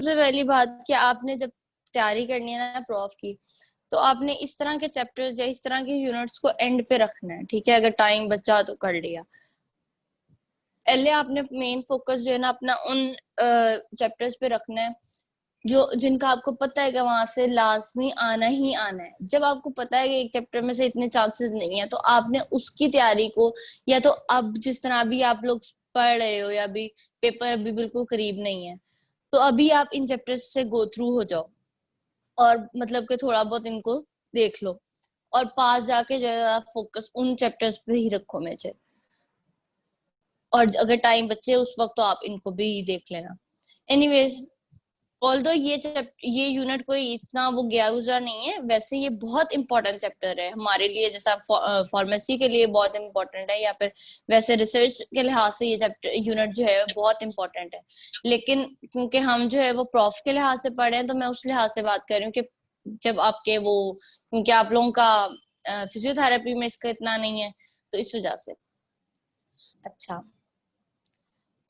सबसे पहली बात कि आपने जब तैयारी करनी है ना प्रॉफ की, तो आपने इस तरह के चैप्टर्स या इस तरह के यूनिट्स को एंड पे रखना है। ठीक है, अगर टाइम बचा तो कर लिया। पहले आपने मेन फोकस जो है ना अपना उन चैप्टर्स पे रखना है जो जिनका आपको पता है कि वहां से लाजमी आना ही आना है। जब आपको पता है कि एक चैप्टर में से इतने चांसेस नहीं है, तो आपने उसकी तैयारी को, या तो अब जिस तरह अभी आप लोग पढ़ रहे हो या अभी पेपर अभी बिल्कुल करीब नहीं है, तो अभी आप इन चैप्टर्स से गो थ्रू हो जाओ और मतलब कि थोड़ा बहुत इनको देख लो, और पास जाके ज्यादा फोकस उन चैप्टर्स पे ही रखो मेजर। और अगर टाइम बचे उस वक्त तो आप इनको भी देख लेना। एनीवेज, ऑल्दो ये यूनिट कोई इतना वो गया गुजरा नहीं है, वैसे ये बहुत इंपॉर्टेंट चैप्टर है हमारे लिए, जैसा फार्मेसी के लिए बहुत इंपॉर्टेंट है, या फिर वैसे रिसर्च के लिहाज से ये चैप्टर यूनिट जो है बहुत इंपॉर्टेंट है। लेकिन क्योंकि हम जो है वो प्रॉफ के लिहाज से पढ़ रहे हैं, तो मैं उस लिहाज से बात कर रही हूँ कि जब आपके वो, क्योंकि आप लोगों का फिजियोथेरेपी में इसका इतना नहीं है, तो इस वजह से। अच्छा,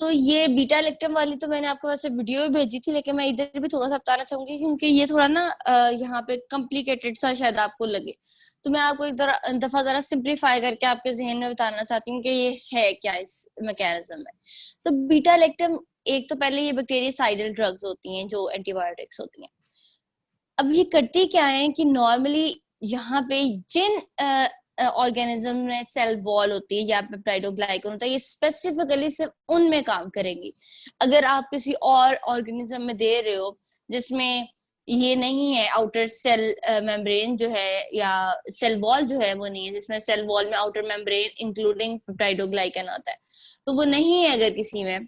तो ये बीटा इलेक्ट्रम वाली तो मैंने आपको वैसे वीडियो भी भेजी थी, लेकिन मैं इधर भी थोड़ा सा बताना चाहूंगी क्योंकि ये थोड़ा ना यहाँ पे कॉम्प्लिकेटेड सा शायद आपको लगे। तो मैं आपको एक दफा जरा सिंप्लीफाई करके आपके जहन में बताना चाहती हूँ कि ये है क्या इस मैकेनिज्म में। तो बीटा इलेक्ट्रम, एक तो पहले ये बैक्टीरियासाइडल ड्रग्स होती हैं जो एंटीबायोटिक्स होती हैं। अब ये करती क्या है कि नॉर्मली यहाँ पे जिन ऑर्गेनिज्म में सेल वॉल होती है या पेप्टाइडोग्लाइकन होता है, ये स्पेसिफिकली सिर्फ उनमें काम करेंगी। अगर आप किसी और ऑर्गेनिज्म में दे रहे हो जिसमें ये नहीं है, आउटर सेल मेम्ब्रेन जो है या सेल वॉल जो है वो नहीं है, जिसमें सेल वॉल में आउटर मेम्ब्रेन इंक्लूडिंग पेप्टाइडोग्लाइकन आता है, तो वो नहीं है अगर किसी में,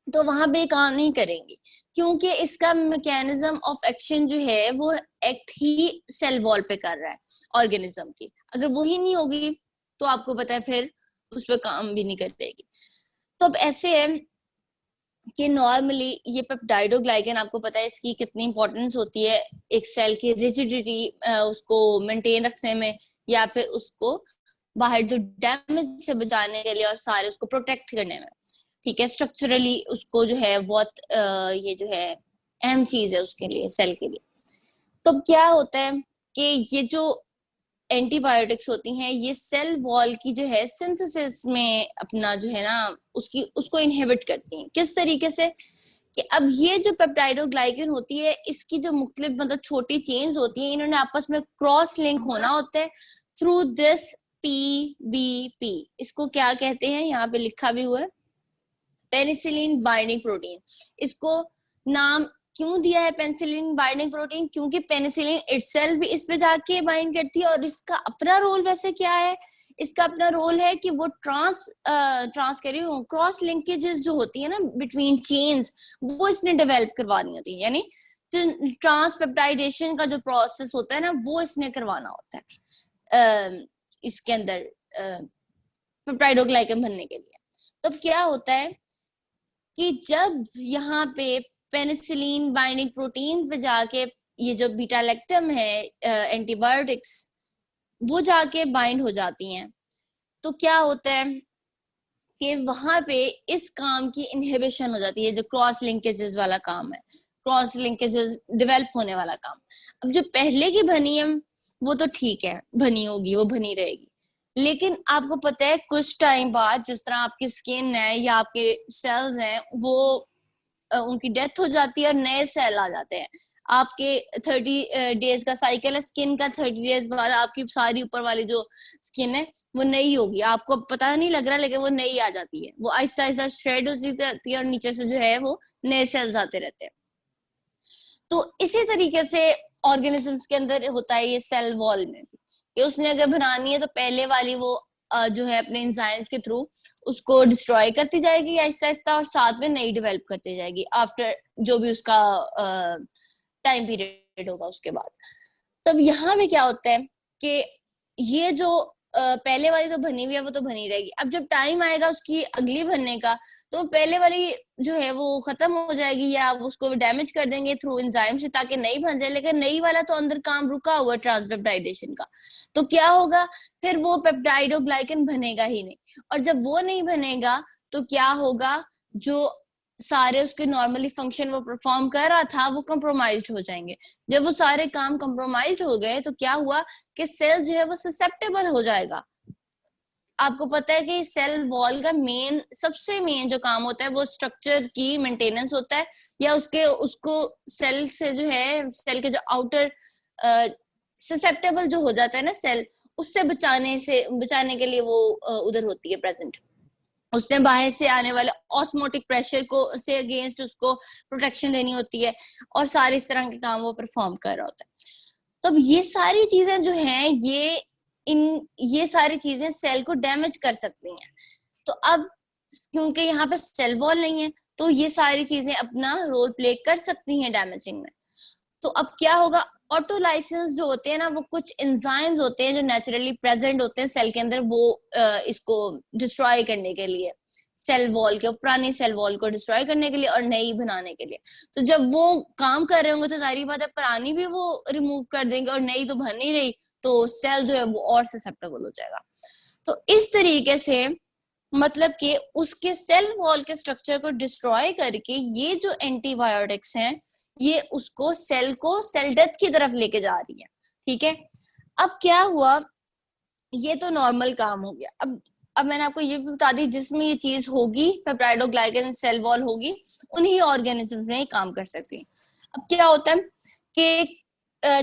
तो वहां पे काम नहीं करेंगी, क्योंकि इसका मैकेनिज्म ऑफ एक्शन जो है वो एक्ट ही सेल वॉल पे कर रहा है ऑर्गेनिज्म की। अगर वो ही नहीं होगी तो आपको पता है फिर उस पर काम भी नहीं करेगी। तो अब ऐसे है कि नॉर्मली ये पेप्टाइडोग्लाइकन, आपको पता है इसकी कितनी इंपॉर्टेंस होती है एक सेल की रिजिडिटी उसको मेंटेन रखने में, या फिर उसको बाहर जो डैमेज से बचाने के लिए और सारे उसको प्रोटेक्ट करने में। ठीक है, स्ट्रक्चरली उसको जो है बहुत ये जो है अहम चीज है उसके लिए, सेल के लिए। तो क्या होता है कि ये जो एंटीबायोटिक्स होती हैं ये सेल वॉल की जो है सिंथेसिस में अपना जो है ना उसकी उसको इनहिबिट करती हैं। किस तरीके से कि अब ये जो पेप्टाइडोग्लाइकन होती है इसकी जो मुख्तलिफ मतलब छोटी चेन्स होती हैं, इन्होंने आपस में क्रॉस लिंक होना होता है थ्रू दिस PBP। इसको क्या कहते हैं, यहाँ पे लिखा भी हुआ है, पेनिसिलिन बाइंडिंग प्रोटीन। इसको नाम क्यों दिया है पेनिसिलिन बाइंडिंग प्रोटीन, क्योंकि पेनिसिलिन इटसेल्फ भी इस पे जाके बाइंड करती है, और इसका अपना रोल वैसे क्या है, इसका अपना रोल है कि वो ट्रांस कह रही हूँ क्रॉस लिंकेजेस जो होती है ना बिटवीन चेन्स, वो इसने डेवलप करवानी होती है। यानी ट्रांसपेप्टाइडेशन का जो प्रोसेस होता है ना वो इसने करवाना होता है इसके अंदर पेप्टाइडोग्लाइकन बनने के लिए। तो क्या होता है कि जब यहाँ पे पेनिसिलिन बाइंडिंग प्रोटीन पे जाके ये जो बीटा लैक्टम है एंटीबायोटिक्स, वो जाके बाइंड हो जाती हैं, तो क्या होता है कि वहां पे इस काम की इनहिबिशन हो जाती है, जो क्रॉस लिंकेजेस वाला काम है, क्रॉस लिंकेजेस डेवलप होने वाला काम। अब जो पहले की बनी है वो तो ठीक है, बनी होगी वो बनी रहेगी, लेकिन आपको पता है कुछ टाइम बाद जिस तरह आपकी स्किन है या आपके सेल्स हैं वो उनकी डेथ हो जाती है और नए सेल आ जाते हैं। आपके 30 डेज का साइकिल है स्किन का, 30 डेज बाद आपकी सारी ऊपर वाली जो स्किन है वो नई होगी, आपको पता नहीं लग रहा लेकिन वो नई आ जाती है, वो आहिस्ता आहिस्ता श्रेड हो जाती है और नीचे से जो है वो नए सेल्स आते रहते हैं। तो इसी तरीके से ऑर्गेनिजम्स के अंदर होता है ये सेल वॉल में भी, कि उसने अगर बनानी है तो पहले वाली वो जो है अपने एंजाइम्स के थ्रू उसको डिस्ट्रॉय करती जाएगी आहिस्ता आहिस्ता, और साथ में नई डेवलप करती जाएगी आफ्टर जो भी उसका टाइम पीरियड होगा उसके बाद। तब यहाँ पे क्या होता है कि ये जो पहले वाली तो बनी हुई है वो तो बनी रहेगी, अब जब टाइम आएगा उसकी अगली बनने का तो पहले वाली जो है वो खत्म हो जाएगी या उसको डैमेज कर देंगे थ्रू एंजाइम से ताकि नई बन जाए, लेकिन नई वाला तो अंदर काम रुका हुआ ट्रांसपेप्टाइडेशन का, तो क्या होगा फिर वो पेप्टाइडोग्लाइकन बनेगा ही नहीं, और जब वो नहीं बनेगा तो क्या होगा, जो सारे उसके नॉर्मली फंक्शन वो परफॉर्म कर रहा था वो कंप्रोमाइज्ड हो जाएंगे। जब वो सारे काम कंप्रोमाइज्ड हो गए तो क्या हुआ कि सेल जो है वो ससेप्टेबल हो जाएगा। आपको पता है कि सेल वॉल का सबसे मेन जो काम होता है वो स्ट्रक्चर की मेंटेनेंस होता है, या उसको सेल से जो है, सेल के जो आउटर ससेप्टेबल जो हो जाता है ना सेल, उससे बचाने के लिए वो उधर होती है प्रेजेंट। उसने बाहर से आने वाले ऑस्मोटिक प्रेशर को से अगेंस्ट उसको प्रोटेक्शन देनी होती है, और सारे इस तरह के काम वो परफॉर्म कर रहा होता है। तो अब ये सारी चीजें जो हैं ये सारी चीजें सेल को डैमेज कर सकती हैं। तो अब क्योंकि यहाँ पे सेल वॉल नहीं है तो ये सारी चीजें अपना रोल प्ले कर सकती हैं डैमेजिंग में। तो अब क्या होगा, ऑटोलाइसेंस जो होते हैं ना, वो कुछ एंजाइम्स होते हैं जो नेचुरली प्रेजेंट होते हैं सेल के अंदर, वो इसको डिस्ट्रॉय करने के लिए, सेल वॉल के पुरानी सेल वॉल को डिस्ट्रॉय करने के लिए और नई बनाने के लिए। तो जब वो काम कर रहे होंगे तो जाहिर बात है पुरानी भी वो रिमूव कर देंगे और नई तो बन नहीं रही, तो सेल जो है वो और ससेप्टेबल हो जाएगा। तो इस तरीके से मतलब कि उसके सेल वॉल के स्ट्रक्चर को डिस्ट्रॉय करके ये जो एंटीबायोटिक्स हैं ये उसको सेल को सेल डेथ की तरफ लेके जा रही है। ठीक है, अब क्या हुआ, ये तो नॉर्मल काम हो गया। अब मैंने आपको ये भी बता दी जिसमें ये चीज होगी, पेप्टाइडोग्लाइकन सेल वॉल होगी, उन्हीं ऑर्गेनिज्म में काम कर सकती है। अब क्या होता है कि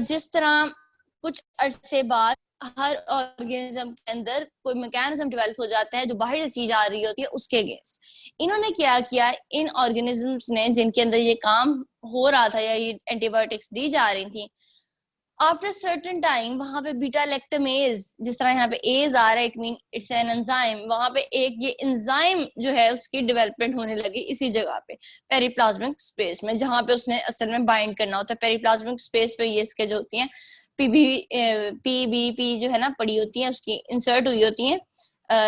जिस तरह कुछ अरसे बाद हर ऑर्गेनिज्म के अंदर कोई मैकेनिज्म डेवलप हो जाता है जो बाहर से चीज आ रही होती है उसके अगेंस्ट। इन्होंने क्या किया, इन ऑर्गेनिजम्स ने जिनके अंदर ये काम हो रहा था या ये एंटीबायोटिक्स दी जा रही थी, आफ्टर सर्टेन टाइम वहां पे बीटा लैक्टमेज, जिस तरह यहाँ पे एज आ रहा है, it mean it's an enzyme, वहां पे एक ये एंजाइम जो है उसकी डेवलपमेंट होने लगी इसी जगह पे, पेरिप्लाज्मिक स्पेस में, जहां पे उसने असल में बाइंड करना होता है। पेरिप्लाज्मिक स्पेस पे ये इसके जो होती हैं पीबीपी जो है ना पड़ी होती है, उसकी इंसर्ट हुई होती है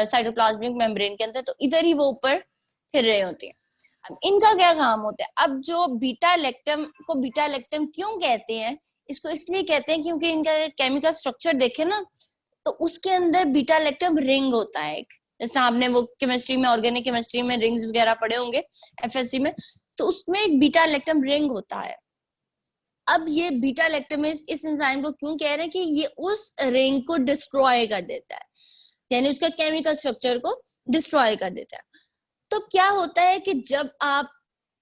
साइटोप्लाज्मिक मेम्ब्रेन के अंदर, तो इधर ही वो ऊपर फिर रहे होती है। अब इनका क्या काम होता है, अब जो बीटा लैक्टम को बीटा लैक्टम क्यों कहते हैं, इसको इसलिए कहते हैं क्योंकि इनका केमिकल स्ट्रक्चर देखे ना तो उसके अंदर बीटा लैक्टम रिंग होता है एक, जैसे आपने वो केमिस्ट्री में, ऑर्गेनिक केमिस्ट्री में रिंग्स वगैरह पढ़े होंगे एफएससी में, तो उसमें एक बीटा लैक्टम रिंग होता है। अब ये बीटा लैक्टमेज इस एंजाइम को क्यों कह रहे हैं कि ये उस रिंग को डिस्ट्रॉय कर देता है, यानी उसका केमिकल स्ट्रक्चर को डिस्ट्रॉय कर देता है। तो क्या होता है कि जब आप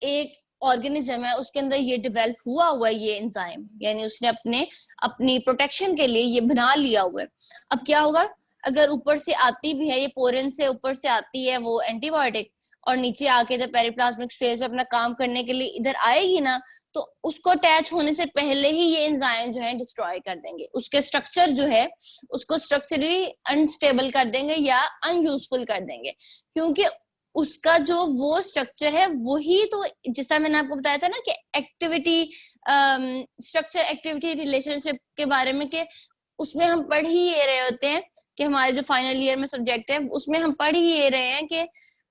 एक ऑर्गेनिज्म है उसके अंदर ये डेवलप हुआ है ये एंजाइम, यानी उसने अपनी प्रोटेक्शन के लिए ये बना लिया हुआ है। अब क्या होगा, अगर ऊपर से आती भी है, ये पोरन से ऊपर से आती है वो एंटीबायोटिक, और नीचे आके जब पेरिप्लाज्मिक स्पेस पे अपना काम करने के लिए इधर आएगी ना, तो उसको अटैच होने से पहले ही ये एंजाइम जो है डिस्ट्रॉय कर देंगे, उसके स्ट्रक्चर जो है उसको स्ट्रक्चरली अनस्टेबल कर देंगे या अनयूजफुल कर देंगे, क्योंकि उसका जो वो स्ट्रक्चर है वही तो, जैसा मैंने आपको बताया था ना कि एक्टिविटी स्ट्रक्चर एक्टिविटी रिलेशनशिप के बारे में, कि उसमें हम पढ़ ही ये रहे होते हैं कि हमारे जो फाइनल ईयर में सब्जेक्ट है उसमें हम पढ़ ही ये रहे हैं कि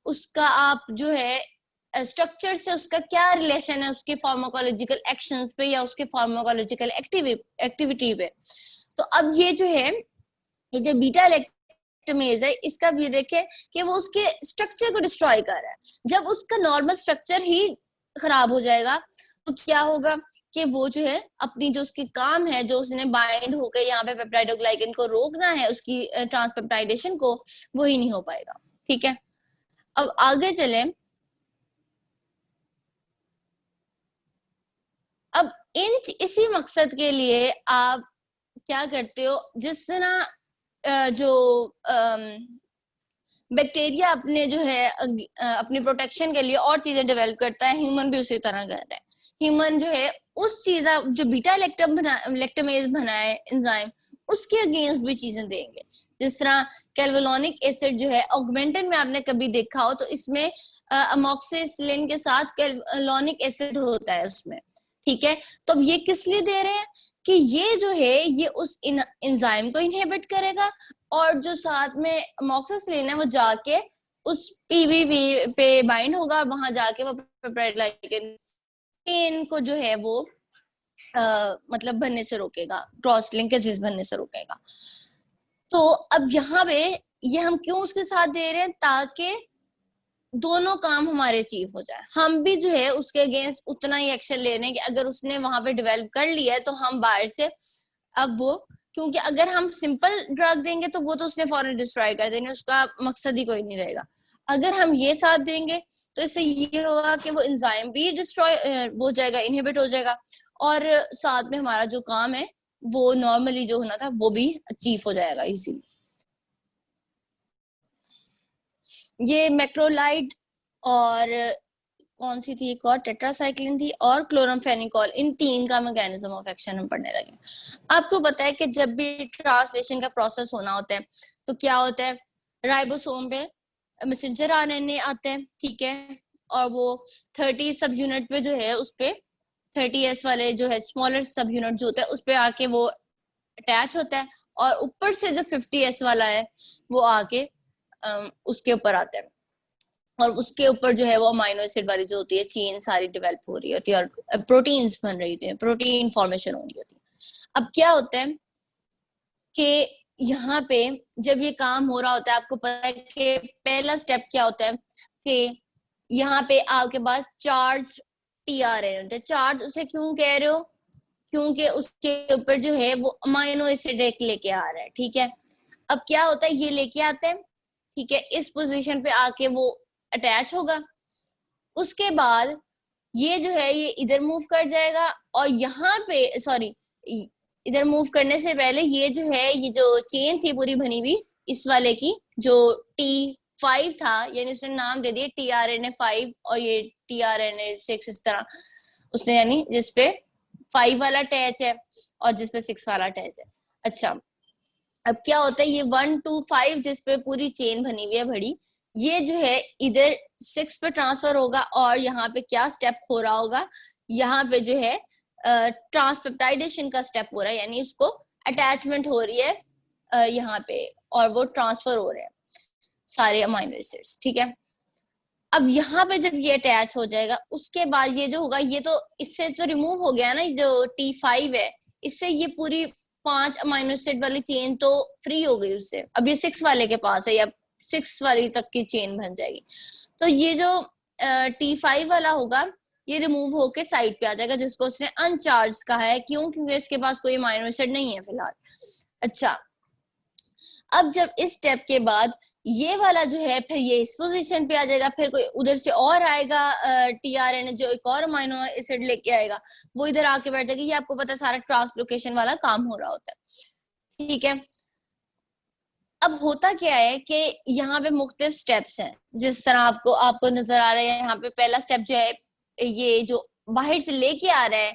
उसका आप जो है स्ट्रक्चर से उसका क्या रिलेशन है उसके फार्माकोलॉजिकल एक्शंस पे या उसके फार्माकोलॉजिकल एक्टिविटी पे। तो अब ये जो है, ये जो बीटा लैक्टमेज है, इसका भी देखें कि वो उसके स्ट्रक्चर को डिस्ट्रॉय कर रहा है। जब उसका नॉर्मल स्ट्रक्चर ही खराब हो जाएगा तो क्या होगा कि वो जो है अपनी जो उसकी काम है, जो उसने बाइंड होकर यहाँ पे पेप्टाइडोग्लाइकन को रोकना है उसकी ट्रांसपेप्टाइडेशन को, वो ही नहीं हो पाएगा। ठीक है, अब आगे चले। अब इसी मकसद के लिए आप क्या करते हो, जिस तरह जो बैक्टीरिया अपने जो है अपनी प्रोटेक्शन के लिए और चीजें डेवलप करता है, ह्यूमन भी उसी तरह कर रहा है। ह्यूमन जो है उस चीज जो बीटा लैक्टमेज बना है एंजाइम, उसके अगेंस्ट भी चीजें देंगे। जिस तरह कैल्वोलॉनिक एसिड जो है ऑगमेंटन में आपने कभी देखा हो, तो इसमें अमोक्सिसिलिन के साथ कैल्वोलॉनिक एसिड होता है उसमें। ठीक है, तो अब ये किस लिए दे रहे हैं कि ये जो है ये उस एंजाइम को इनहिबिट करेगा, और जो साथ में अमोक्सिसिलिन है वो जाके उस पीबीपी पे बाइंड होगा और वहां जाके वो पेप्टाइडोग्लाइकन को जो है वो मतलब बनने से रोकेगा, क्रॉस लिंकेजेस बनने से रोकेगा। तो अब यहाँ पे ये हम क्यों उसके साथ दे रहे हैं, ताकि दोनों काम हमारे अचीव हो जाए, हम भी जो है उसके अगेंस्ट उतना ही एक्शन ले रहे हैं कि अगर उसने वहां पे डेवलप कर लिया है तो हम बाहर से अब वो, क्योंकि अगर हम सिंपल ड्रग देंगे तो वो तो उसने फौरन डिस्ट्रॉय कर देंगे, उसका मकसद ही कोई नहीं रहेगा। अगर हम ये साथ देंगे तो इससे ये होगा कि वो एंजाइम भी डिस्ट्रॉय हो जाएगा, इनहिबिट हो जाएगा, और साथ में हमारा जो काम है वो नॉर्मली जो होना था वो भी अचीव हो जाएगा इजीली। ये मैक्रोलाइड और कौन सी थी एक और, टेट्रासाइक्लिन थी और क्लोरमफेनिकोल, इन तीन का मैकेनिज्म ऑफ एक्शन हम पढ़ने लगे। आपको पता है कि जब भी ट्रांसलेशन का प्रोसेस होना होता है तो क्या होता है, राइबोसोम पे मैसेंजर आरएनए आते हैं, ठीक है, और वो 30 सब यूनिट पे जो है उस पे 30S वाले जो है स्मॉलर सब यूनिट जो होता है उस पे आके वो अटैच होता है, और ऊपर से जो 50S वाला है वो आके उसके ऊपर आता है, और उसके ऊपर जो है वो अमाइनो एसिड वाली जो होती है चेन सारी डेवलप हो रही होती है और प्रोटीन्स बन रही होती है, प्रोटीन फॉर्मेशन हो रही होती है। अब क्या होता है कि यहाँ पे जब ये काम हो रहा होता है, आपको पता है कि पहला स्टेप क्या होता है कि यहाँ पे आपके पास चार्ज टीआरएनए होता है। चार्ज उसे क्यों कह रहे हो, क्योंकि उसके ऊपर जो है वो अमाइनो एसिड एक लेके आ रहा है, ठीक है। अब क्या होता है, ये लेके आते हैं, ठीक है, इस पोजीशन पे आके वो अटैच होगा, उसके बाद ये जो है ये इधर मूव कर जाएगा, और यहाँ पे सॉरी इधर मूव करने से पहले ये जो है ये जो चेन थी पूरी बनी हुई इस वाले की जो T5 था, यानी उसने नाम दे दिया tRNA5 और ये tRNA6 इस तरह उसने, यानी जिसपे 5 वाला अटैच है और जिसपे 6 वाला अटैच है। अच्छा, अब क्या होता है, ये 1 to 5 जिसपे पूरी चेन बनी हुई है बड़ी, ये जो है इधर 6 पे ट्रांसफर होगा, और यहाँ पे क्या स्टेप हो रहा होगा, यहाँ पे जो है ट्रांसपेप्टाइडेशन का स्टेप हो रहा है, यानी उसको अटैचमेंट हो रही है यहाँ पे, और वो ट्रांसफर हो रहे हैं सारे अमाइनो एसिड्स, ठीक है। अब यहाँ पे जब ये अटैच हो जाएगा उसके बाद ये जो होगा, ये तो इससे तो रिमूव हो गया ना, जो T5 है इससे ये पूरी 5 अमाइनो एसिड वाली चेन तो फ्री हो गई उससे, अब ये 6 वाले के पास है, या 6 वाली तक की चेन बन जाएगी। तो ये जो T5 वाला होगा ये रिमूव होके साइड पे आ जाएगा, जिसको उसने अनचार्ज कहा है, क्यों, क्योंकि इसके पास कोई अमाइनो एसिड नहीं है फिलहाल। अच्छा, अब जब इस स्टेप के बाद ये वाला जो है फिर ये इस पोजीशन पे आ जाएगा, फिर कोई उधर से और आएगा टीआरएनए जो एक और अमाइनो एसिड लेके आएगा, वो इधर आके बैठ जाएगी। ये आपको पता है सारा ट्रांसलोकेशन वाला काम हो रहा होता है, ठीक है। अब होता क्या है कि यहाँ पे मुख्तलिफ स्टेप्स हैं, जिस तरह आपको आपको नजर आ रहा है, यहाँ पे पहला स्टेप जो है ये जो बाहर से लेके आ रहा है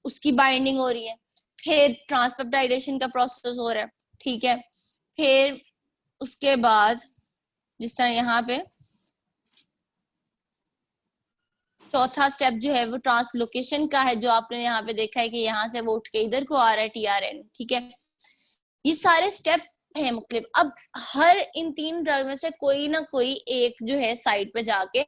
उसकी बाइंडिंग हो रही है, फिर ट्रांसपेप्टाइडेशन का प्रोसेस हो रहा है, ठीक है। फिर उसके बाद जिस तरह यहाँ पे चौथा स्टेप जो है वो ट्रांसलोकेशन का है, जो आपने यहाँ पे देखा है कि यहाँ से वो उठ के इधर को आ रहा है टीआरएन, ठीक है। ये सारे स्टेप है मुख्तलिफ। अब हर इन 3 ड्रग में से कोई ना कोई एक जो है साइड पे जाके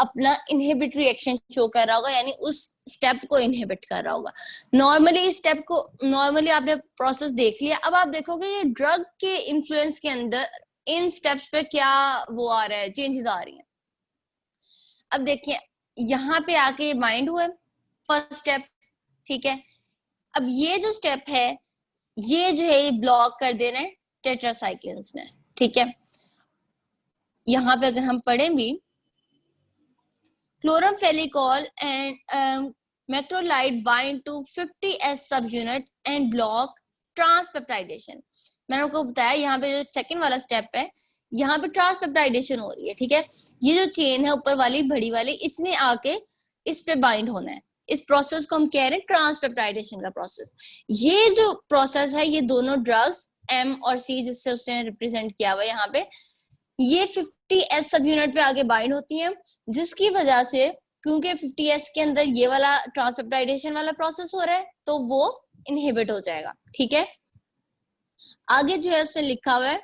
अपना इनहिबिट रिएक्शन शो कर रहा होगा, यानी उस स्टेप को इनहिबिट कर रहा होगा। नॉर्मली इस स्टेप को नॉर्मली आपने प्रोसेस देख लिया, अब आप देखोगे ये ड्रग के इन्फ्लुएंस के अंदर इन स्टेप्स पे क्या वो आ रहा है, चेंजेस आ रही हैं। अब देखिए यहाँ पे आके ये बाइंड हुआ है फर्स्ट स्टेप, ठीक है। अब ये जो स्टेप है ये जो है ये ब्लॉक कर दे रहे हैं टेट्रासाइक्लिन्स ने, ठीक है। यहाँ पे अगर हम पढ़ें भी, chloramphenicol and macrolide bind to 50S सब यूनिट एंड ब्लॉक ट्रांसपेप्टाइडेशन। मैंने आपको बताया यहाँ पे जो सेकंड वाला स्टेप है यहाँ पे ट्रांसपेप्टाइडेशन हो रही है, ठीक है। ये जो चेन है ऊपर वाली बड़ी वाली इसने आके इस पे बाइंड होना है, इस प्रोसेस को हम कह रहे हैं ट्रांसपेप्टाइडेशन का प्रोसेस। ये जो प्रोसेस है ये दोनों ड्रग्स M और C जिससे उसने रिप्रेजेंट किया हुआ यहाँ पे, ये 50S सब यूनिट पे आगे बाइंड होती है, जिसकी वजह से क्योंकि 50S के अंदर ये वाला ट्रांसपेप्टाइडेशन वाला प्रोसेस हो रहा है तो वो इनहिबिट हो जाएगा, ठीक है। आगे जो है उसने लिखा हुआ है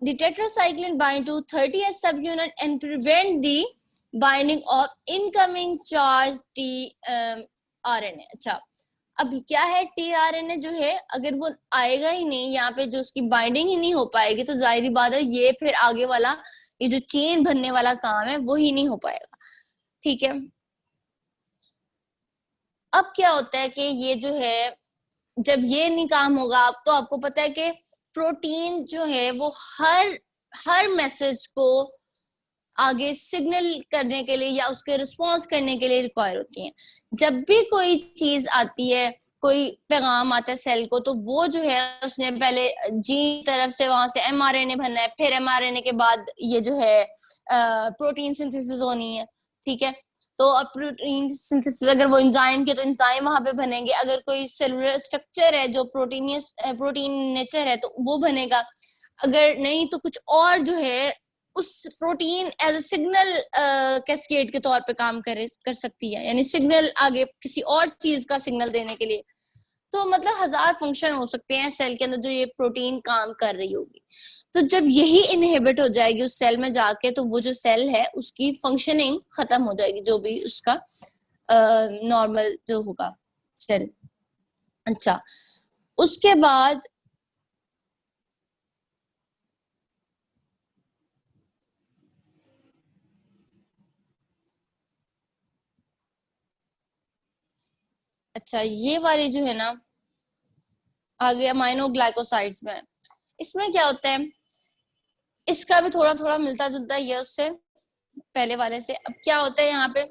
the tetracycline bind to 30S subunit and prevent the binding of incoming charged tRNA। अच्छा, अब क्या है tRNA जो है अगर वो आएगा ही नहीं यहाँ पे, जो उसकी बाइंडिंग ही नहीं हो पाएगी, तो जाहिर बात है ये फिर आगे वाला ये जो चेन बनने वाला काम है वो ही नहीं हो पाएगा, ठीक है। अब क्या होता है कि ये जो है, जब ये नहीं काम होगा, अब तो आपको पता है कि प्रोटीन जो है वो हर हर मैसेज को आगे सिग्नल करने के लिए या उसके रिस्पॉन्स करने के लिए रिक्वायर होती हैं। जब भी कोई चीज आती है, कोई पैगाम आता है सेल को, तो वो जो है उसने पहले जीन तरफ से वहां से एमआरएनए भरना है, फिर एमआरएनए के बाद ये जो है प्रोटीन सिंथेसिस होनी है, ठीक है। तो अब प्रोटीन सिंथेसिस, अगर वो एंजाइम के, तो एंजाइम वहां पे बनेंगे। अगर कोई सेलुलर स्ट्रक्चर है जो प्रोटीन नेचर है, तो वो बनेगा। अगर नहीं तो कुछ और जो है उस protein as a signal cascade के तौर पे काम कर सकती है, यानी सिग्नल आगे किसी और चीज का सिग्नल देने के लिए। तो मतलब 1000 फंक्शन हो सकते हैं सेल के अंदर जो ये प्रोटीन काम कर रही होगी। तो जब यही इनहिबिट हो जाएगी उस सेल में जाके, तो वो जो सेल है उसकी फंक्शनिंग खत्म हो जाएगी, जो भी उसका नॉर्मल जो होगा सेल। अच्छा, उसके बाद अच्छा ये वाली जो है ना, आगे अमाइनो ग्लाइकोसाइड्स में, इसमें क्या होता है, इसका भी थोड़ा थोड़ा मिलता जुलता ही है उससे पहले वाले से। अब क्या होता है, यहाँ पे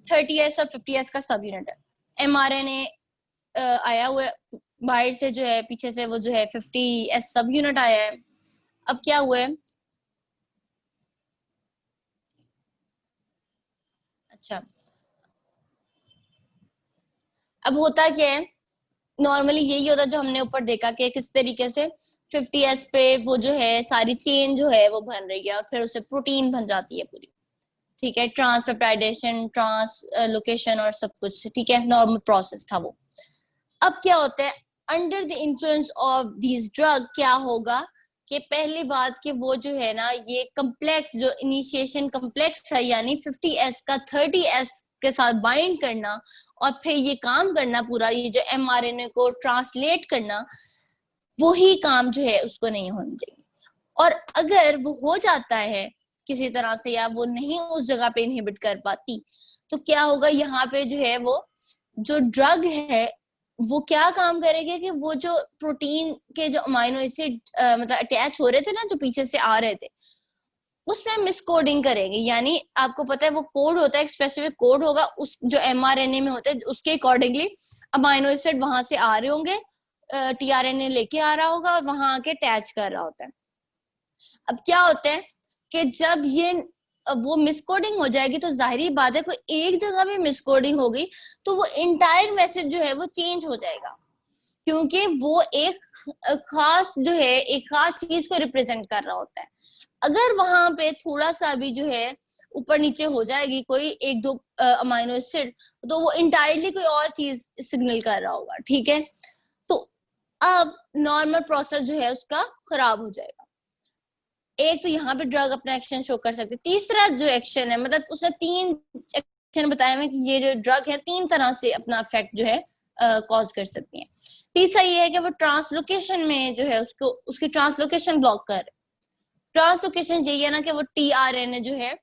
30S और 50S का सब यूनिट है। एमआरएनए आया हुआ है बाहर से, जो है पीछे से वो जो है 50S सब यूनिट आया है। अब क्या हुआ है, अच्छा अब होता क्या है, नॉर्मली यही होता है जो हमने ऊपर देखा कि किस तरीके से 50S पे वो जो है सारी चेन जो है वो बन रही है, और फिर उसे प्रोटीन बन जाती है पूरी, ठीक है। ट्रांसपेप्टाइडेशन, ट्रांसलोकेशन और सब कुछ, ठीक है, नॉर्मल प्रोसेस था वो। अब क्या होता है, under the influence of this drug क्या होगा कि पहली बात कि वो जो है ना, ये कम्प्लेक्स जो इनिशिएशन कम्प्लेक्स है, यानी 50S का 30S के साथ बाइंड करना और फिर ये काम करना पूरा, ये जो एमआरएनए को ट्रांसलेट करना, वो ही काम जो है उसको नहीं होना चाहिए। और अगर वो हो जाता है किसी तरह से, या वो नहीं उस जगह पे इनहिबिट कर पाती, तो क्या होगा, यहाँ पे जो है वो जो ड्रग है वो क्या काम करेगी कि वो जो प्रोटीन के जो अमाइनो एसिड मतलब अटैच हो रहे थे ना, जो पीछे से आ रहे थे, उसमें मिसकोडिंग करेंगे। यानी आपको पता है वो कोड होता है, एक स्पेसिफिक कोड होगा उस जो एमआरएनए में होता है, उसके अकॉर्डिंगली अमाइनो एसिड वहां से आ रहे होंगे, टीआरएनए लेके आ रहा होगा और वहां आके अटैच कर रहा होता है। अब क्या होता है कि जब ये वो मिसकोडिंग हो जाएगी, तो जाहिर बात है कोई एक जगह भी मिसकोडिंग होगी तो वो इंटायर मैसेज जो है वो चेंज हो जाएगा, क्योंकि वो एक खास जो है एक खास चीज को रिप्रेजेंट कर रहा होता है। अगर वहां पे थोड़ा सा भी जो है ऊपर नीचे हो जाएगी कोई एक दो अमाइनो एसिड, तो वो इंटायरली कोई और चीज सिग्नल कर रहा होगा, ठीक है। तो अब नॉर्मल प्रोसेस जो है उसका खराब हो जाएगा। एक तो यहाँ पे ड्रग अपना एक्शन शो कर सकते, तीसरा जो एक्शन है, मतलब उसने 3 एक्शन बताए हुए कि ये जो ड्रग है 3 तरह से अपना इफेक्ट जो है कॉज कर सकती है। तीसरा ये है कि वो ट्रांसलोकेशन में जो है उसको उसकी ट्रांसलोकेशन ब्लॉक कर, ट्रांसलोकेशन यही है ना कि वो टीआरएनए जो है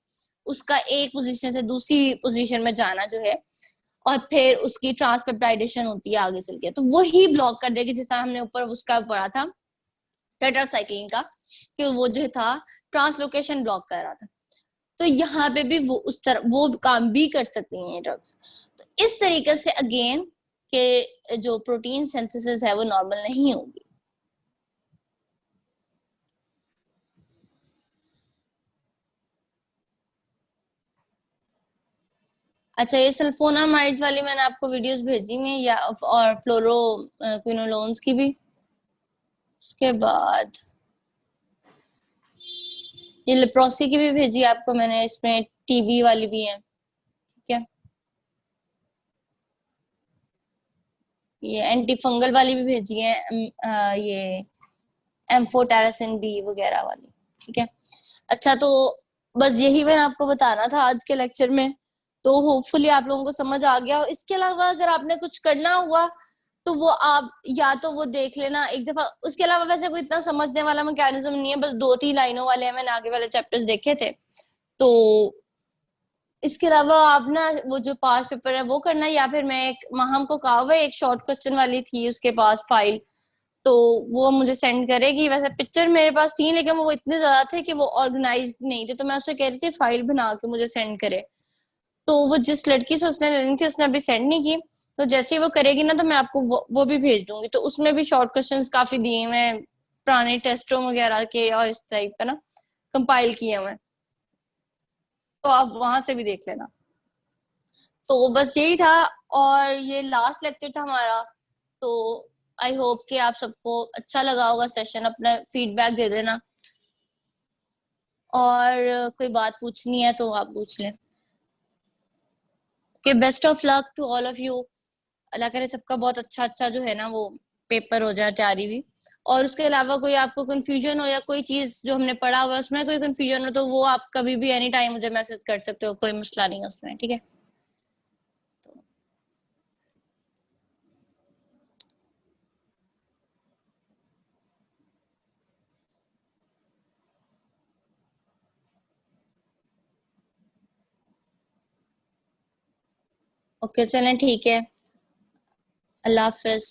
उसका एक पोजीशन से दूसरी पोजीशन में जाना जो है, और फिर उसकी ट्रांसपेप्टाइडेशन होती है आगे चल के, तो वो ही ब्लॉक कर देगी, जैसा हमने ऊपर उसका पढ़ा था टेट्रासाइक्लिन का, कि वो जो था ट्रांसलोकेशन ब्लॉक कर रहा था। तो यहाँ पे भी वो उस तरह वो काम भी कर सकती हैं ड्रग्स। तो इस तरीके से अगेन के जो प्रोटीन सिंथेसिस है वो नॉर्मल नहीं होगी। अच्छा, ये सल्फोनामाइड वाली मैंने आपको वीडियोस भेजी में, या और फ्लोरो क्विनोलोन्स की भी। उसके बाद ये लेप्रोसी की भी भेजी आपको मैंने, इसमें टीबी वाली भी है, ठीक है। ये एंटी फंगल वाली भी भेजी है, ये एम्फोटेरासिन बी वगैरह वाली, ठीक है। अच्छा, तो बस यही मैंने आपको बताना था आज के लेक्चर में, तो होपफुली आप लोगों को समझ आ गया हो। इसके अलावा अगर आपने कुछ करना हुआ तो वो आप या तो वो देख लेना एक दफा। उसके अलावा वैसे कोई इतना समझने वाला मैकेनिज्म नहीं है, बस 2-3 लाइनों वाले हैं, मैंने आगे वाले चैप्टर्स देखे थे। तो इसके अलावा आप ना वो जो पास पेपर है वो करना, या फिर मैं एक महम को कहा हुआ है, एक शॉर्ट क्वेश्चन वाली थी उसके पास फाइल, तो वो मुझे सेंड करेगी। वैसे पिक्चर मेरे पास थी लेकिन वो इतने ज्यादा थे कि वो ऑर्गेनाइज नहीं थे, तो मैं उससे कह रही थी फाइल बना के मुझे सेंड करे। तो वो जिस लड़की से उसने लेनी थी उसने अभी सेंड नहीं की। तो जैसे ही वो करेगी ना तो मैं आपको वो भी भेज दूंगी। तो उसमें भी शॉर्ट क्वेश्चंस काफी दिए हुए हैं पुराने टेस्टों वगैरह के, और इस टाइप का ना कंपाइल किए हुए हैं, तो आप वहां से भी देख लेना। तो बस यही था, और ये लास्ट लेक्चर था हमारा। तो आई होप कि आप सबको अच्छा लगा होगा सेशन, अपना फीडबैक दे देना, और कोई बात पूछनी है तो आप पूछ लें। कि best of luck to all of you. अल्लाह करे सबका बहुत अच्छा अच्छा जो है ना वो पेपर हो जाए, तैयारी भी। और उसके अलावा कोई आपको कंफ्यूजन हो या कोई चीज जो हमने पढ़ा हुआ है उसमें कोई कंफ्यूजन हो, तो वो आप कभी भी एनी टाइम मुझे मैसेज कर सकते हो, कोई मसला नहीं है उसमें, ठीक है। ओके चलें, ठीक है। अल्लाह हाफिज।